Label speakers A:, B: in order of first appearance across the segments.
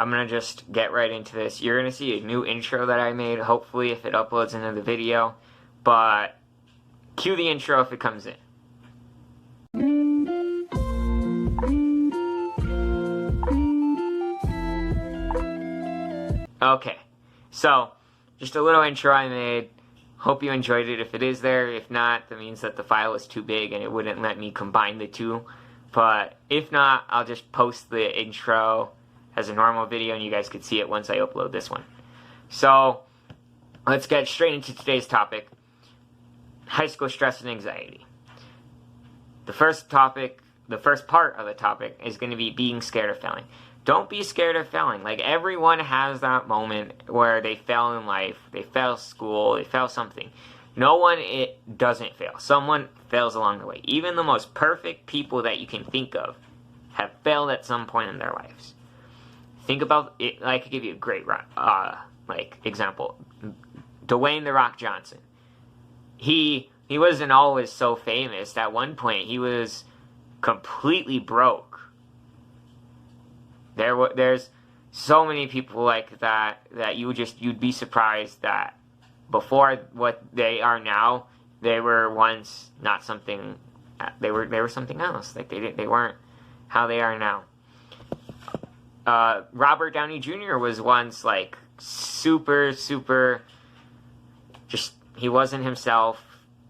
A: I'm going to just get right into this. You're going to see a new intro that I made, hopefully, if it uploads into the video. But cue the intro if it comes in. Okay, so just a little intro I made. Hope you enjoyed it. If it is there, if not, that means that the file is too big and it wouldn't let me combine the two. But if not, I'll just post the intro as a normal video and you guys could see it once I upload this one. So let's get straight into today's topic: high school stress and anxiety. The first part of the topic is going to be being scared of failing. Don't be scared of failing. Like, everyone has that moment where they fail in life, they fail school, they fail something. No one doesn't fail. Someone fails along the way. Even the most perfect people that you can think of have failed at some point in their lives. Think about it. I could give you a great example. Dwayne "The Rock" Johnson. He wasn't always so famous. At one point, he was completely broke. There's so many people like that you'd be surprised that before what they are now, they were once not something. They were something else. Like they weren't how they are now. Robert Downey Jr. was once like super. Just he wasn't himself.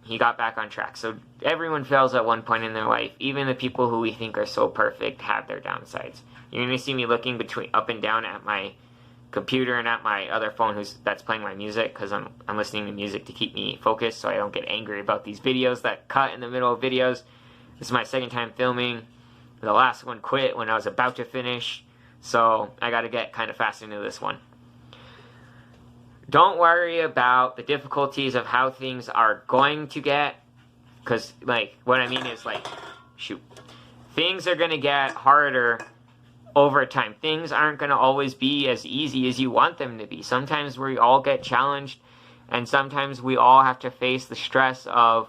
A: He got back on track. So everyone fails at one point in their life. Even the people who we think are so perfect have their downsides. You're going to see me looking up and down at my computer and at my other phone that's playing my music, because I'm listening to music to keep me focused so I don't get angry about these videos that cut in the middle of videos. This is my second time filming. The last one quit when I was about to finish, so I got to get kind of fast into this one. Don't worry about the difficulties of how things are going to get, because, like, what I mean is, like, things are going to get harder over time. Things aren't going to always be as easy as you want them to be. Sometimes we all get challenged, and sometimes we all have to face the stress of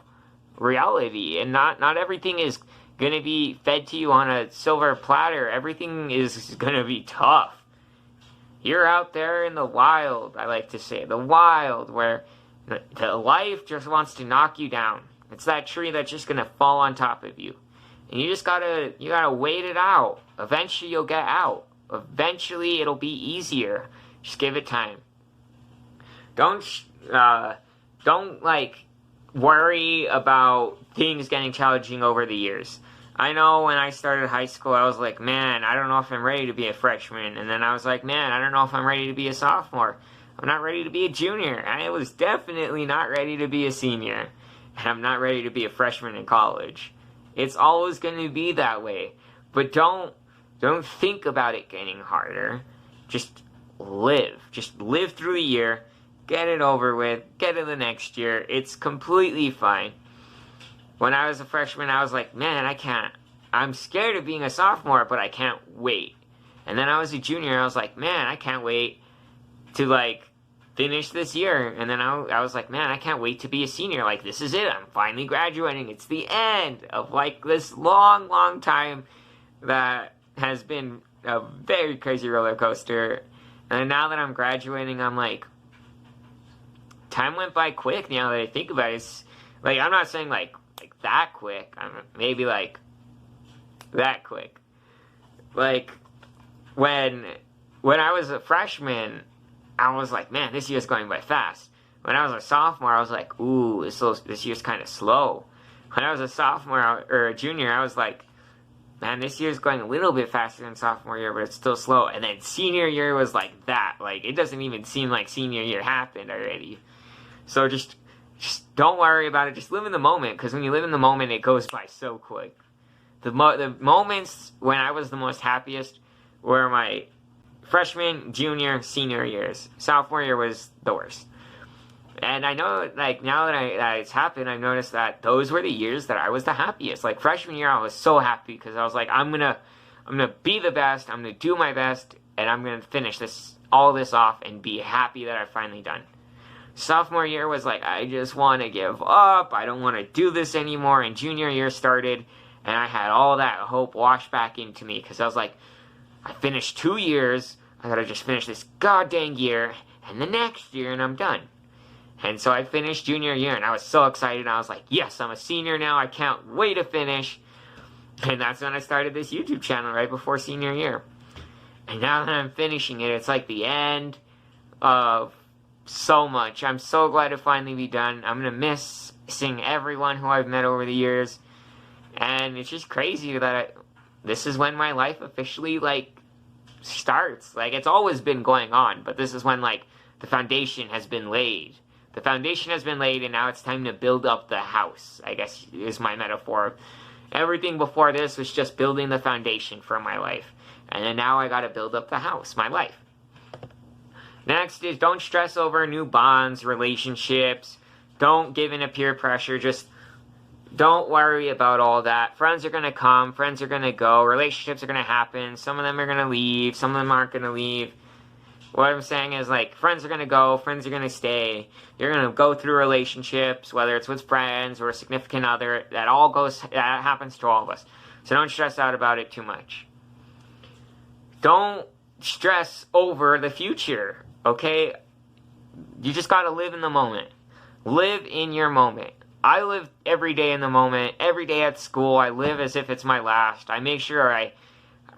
A: reality. And not everything is going to be fed to you on a silver platter. Everything is going to be tough. You're out there in the wild, I like to say. The wild, where the life just wants to knock you down. It's that tree that's just going to fall on top of you. And you gotta wait it out. Eventually you'll get out. Eventually it'll be easier. Just give it time. Don't worry about things getting challenging over the years. I know when I started high school, I was like, man, I don't know if I'm ready to be a freshman. And then I was like, man, I don't know if I'm ready to be a sophomore. I'm not ready to be a junior. I was definitely not ready to be a senior. And I'm not ready to be a freshman in college. It's always going to be that way. But don't think about it getting harder. Just live. Just live through the year. Get it over with. Get to the next year. It's completely fine. When I was a freshman, I was like, man, I'm scared of being a sophomore, but I can't wait. And then I was a junior, I was like, man, I can't wait to, like, finish this year. And then I was like, man, I can't wait to be a senior. Like, this is it. I'm finally graduating. It's the end of, like, this long time that has been a very crazy roller coaster. And now that I'm graduating, I'm like, time went by quick now that I think about it. It's, like, I'm not saying, like that quick. Maybe, like, that quick. Like, when I was a freshman, I was like, man, this year's going by fast. When I was a sophomore, I was like, ooh, this year's kind of slow. When I was a sophomore or a junior, I was like, man, this year's going a little bit faster than sophomore year, but it's still slow. And then senior year was like that. Like, it doesn't even seem like senior year happened already. So just don't worry about it. Just live in the moment, because when you live in the moment, it goes by so quick. The moments when I was the most happiest were my freshman, junior, senior years. Sophomore year was the worst. And I know, like, now that it's happened, I've noticed that those were the years that I was the happiest. Like, freshman year, I was so happy because I was like, I'm gonna be the best, I'm gonna do my best, and I'm gonna finish all this off and be happy that I've finally done. Sophomore year was like, I just want to give up, I don't want to do this anymore. And junior year started, and I had all that hope washed back into me, because I was like, I finished 2 years I gotta just finish this goddamn year, and the next year, and I'm done. And so I finished junior year, and I was so excited. I was like, yes, I'm a senior now. I can't wait to finish. And that's when I started this YouTube channel, right before senior year. And now that I'm finishing it, it's like the end of so much. I'm so glad to finally be done. I'm going to miss seeing everyone who I've met over the years. And it's just crazy that this is when my life officially, like, starts. Like, it's always been going on, but this is when, like, the foundation has been laid. The foundation has been laid, and now it's time to build up the house, I guess is my metaphor. Everything before this was just building the foundation for my life. And then now I gotta build up the house, my life. Next is don't stress over new bonds, relationships. Don't give in to peer pressure. Just don't worry about all that. Friends are gonna come, friends are gonna go, relationships are gonna happen. Some of them are gonna leave, some of them aren't gonna leave. What I'm saying is, like, friends are going to go, friends are going to stay. You're going to go through relationships, whether it's with friends or a significant other. That happens to all of us. So don't stress out about it too much. Don't stress over the future, okay? You just got to live in the moment. Live in your moment. I live every day in the moment. Every day at school, I live as if it's my last. I make sure I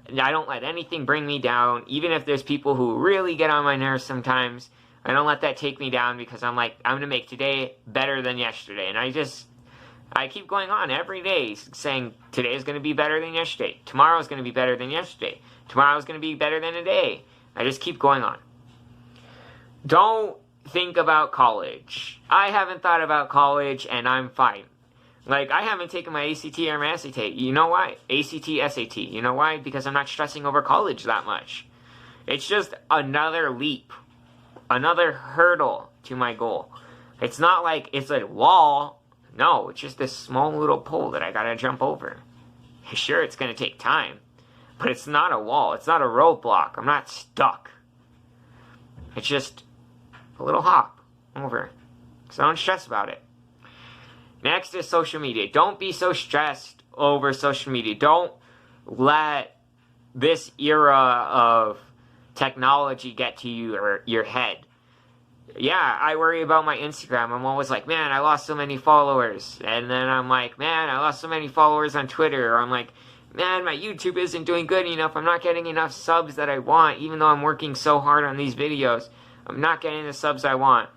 A: don't let anything bring me down, even if there's people who really get on my nerves sometimes. I don't let that take me down because I'm like, I'm going to make today better than yesterday. And I keep going on every day saying today is going to be better than yesterday. Tomorrow is going to be better than yesterday. Tomorrow is going to be better than today. I just keep going on. Don't think about college. I haven't thought about college and I'm fine. Like, I haven't taken my ACT or my SAT. You know why? ACT, SAT. You know why? Because I'm not stressing over college that much. It's just another leap. Another hurdle to my goal. It's not like it's a wall. No, it's just this small little pole that I gotta jump over. Sure, it's gonna take time. But it's not a wall. It's not a roadblock. I'm not stuck. It's just a little hop over. So don't stress about it. Next is social media. Don't be so stressed over social media. Don't let this era of technology get to you or your head. Yeah, I worry about my Instagram. I'm always like, man, I lost so many followers. And then I'm like, man, I lost so many followers on Twitter. Or I'm like, man, my YouTube isn't doing good enough. I'm not getting enough subs that I want, even though I'm working so hard on these videos. I'm not getting the subs I want.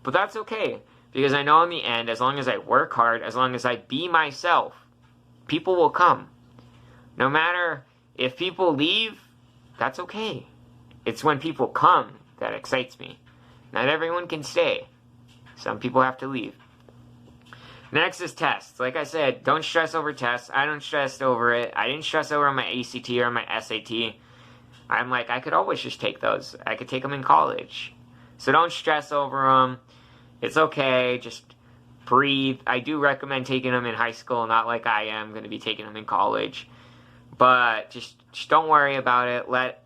A: But that's okay. Because I know in the end, as long as I work hard, as long as I be myself, people will come. No matter if people leave, that's okay. It's when people come that excites me. Not everyone can stay. Some people have to leave. Next is tests. Like I said, don't stress over tests. I don't stress over it. I didn't stress over my ACT or my SAT. I'm like, I could always just take those. I could take them in college. So don't stress over them. It's okay, just breathe. I do recommend taking them in high school, not like I am going to be taking them in college. But just don't worry about it. Let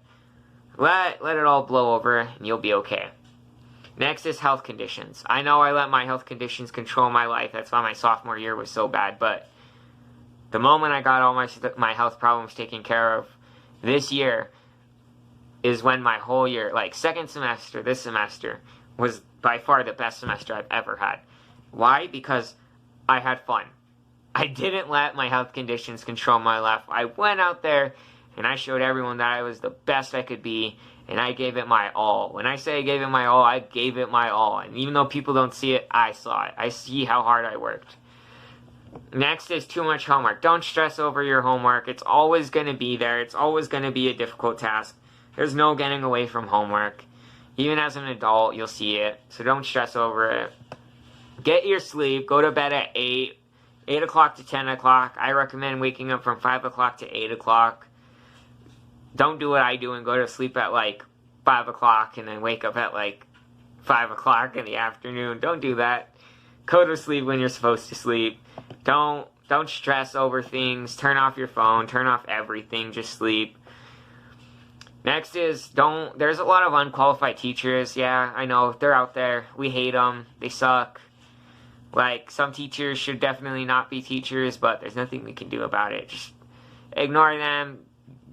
A: it all blow over, and you'll be okay. Next is health conditions. I know I let my health conditions control my life. That's why my sophomore year was so bad. But the moment I got all my health problems taken care of, this year is when my whole year, like second semester, this semester, was by far the best semester I've ever had. Why? Because I had fun. I didn't let my health conditions control my life. I went out there and I showed everyone that I was the best I could be, and I gave it my all. When I say I gave it my all, I gave it my all. And even though people don't see it, I saw it. I see how hard I worked. Next is too much homework. Don't stress over your homework. It's always going to be there. It's always going to be a difficult task. There's no getting away from homework. Even as an adult, you'll see it. So don't stress over it. Get your sleep. Go to bed at 8 o'clock to 10 o'clock. I recommend waking up from 5 o'clock to 8 o'clock. Don't do what I do and go to sleep at like 5 o'clock and then wake up at like 5 o'clock in the afternoon. Don't do that. Go to sleep when you're supposed to sleep. Don't stress over things. Turn off your phone. Turn off everything. Just sleep. Next is there's a lot of unqualified teachers. Yeah, I know. They're out there. We hate them. They suck. Like, some teachers should definitely not be teachers, but there's nothing we can do about it. Just ignore them.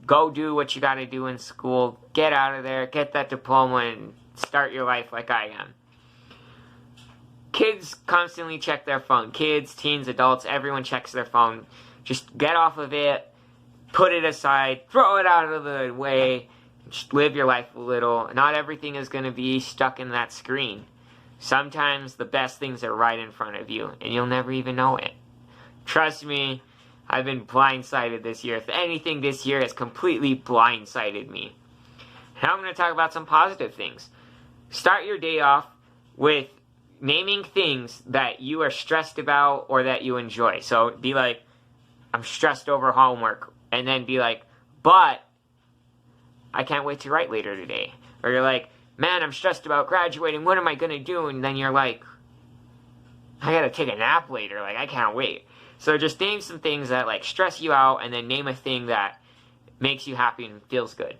A: go do what you got to do in school. Get out of there, get that diploma, and start your life like I am. Kids constantly check their phone. Kids, teens, adults, everyone checks their phone. Just get off of it, put it aside, throw it out of the way, just live your life a little. Not everything is going to be stuck in that screen. Sometimes the best things are right in front of you, and you'll never even know it. Trust me, I've been blindsided this year. If anything, this year has completely blindsided me. Now I'm going to talk about some positive things. Start your day off with naming things that you are stressed about or that you enjoy. So be like, I'm stressed over homework. And then be like, but I can't wait to write later today. Or you're like, man, I'm stressed about graduating. What am I going to do? And then you're like, I got to take a nap later. Like, I can't wait. So just name some things that like stress you out, and then name a thing that makes you happy and feels good.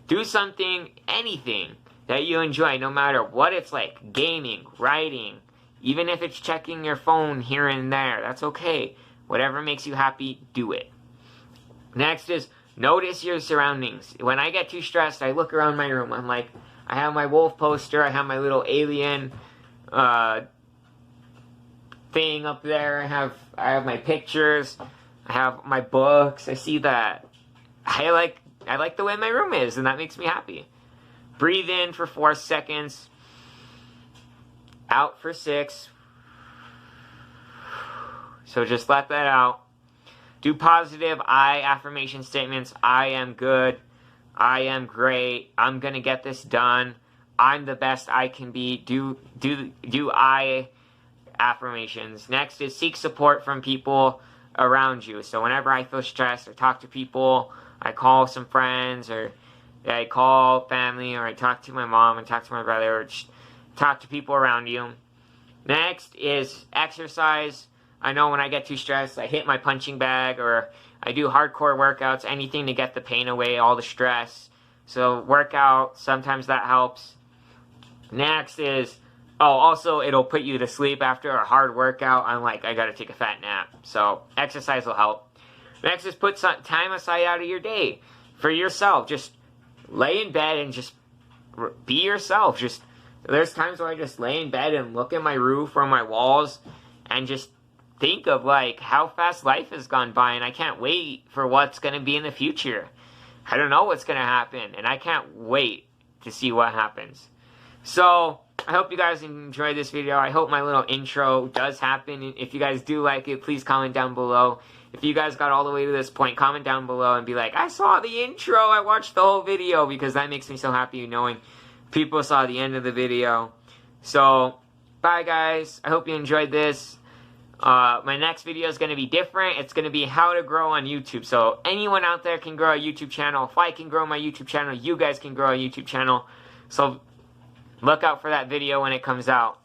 A: Do something, anything that you enjoy, no matter what it's like. Gaming, writing, even if it's checking your phone here and there, that's okay. Whatever makes you happy, do it. Next is notice your surroundings. When I get too stressed, I look around my room. I'm like, I have my wolf poster, I have my little alien thing up there, I have my pictures, I have my books. I see that. I like the way my room is, and that makes me happy. Breathe in for 4 seconds. Out for 6. So just let that out. Do positive I affirmation statements. I am good. I am great. I'm going to get this done. I'm the best I can be. Do I affirmations. Next is seek support from people around you. So whenever I feel stressed or talk to people, I call some friends, or I call family, or I talk to my mom and talk to my brother, or just talk to people around you. Next is exercise. I know when I get too stressed, I hit my punching bag, or I do hardcore workouts, anything to get the pain away, all the stress. So workout, sometimes that helps. Next is, also it'll put you to sleep after a hard workout. I'm like, I gotta take a fat nap. So exercise will help. Next is put some time aside out of your day for yourself. Just lay in bed and just be yourself. There's times where I just lay in bed and look at my roof or my walls and just think of like how fast life has gone by, and I can't wait for what's going to be in the future. I don't know what's going to happen, and I can't wait to see what happens. So I hope you guys enjoyed this video. I hope my little intro does happen. If you guys do like it, please comment down below. If you guys got all the way to this point, comment down below and be like, I saw the intro, I watched the whole video, because that makes me so happy knowing people saw the end of the video. So, bye guys. I hope you enjoyed this. My next video is going to be different. It's going to be how to grow on YouTube. So anyone out there can grow a YouTube channel. If I can grow my YouTube channel, you guys can grow a YouTube channel. So look out for that video when it comes out.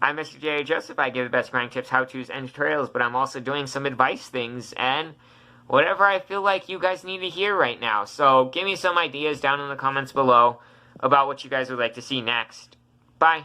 A: I'm Mr. J. Joseph. I give the best grind tips, how-tos, and tutorials, but I'm also doing some advice things and whatever I feel like you guys need to hear right now. So give me some ideas down in the comments below about what you guys would like to see next. Bye.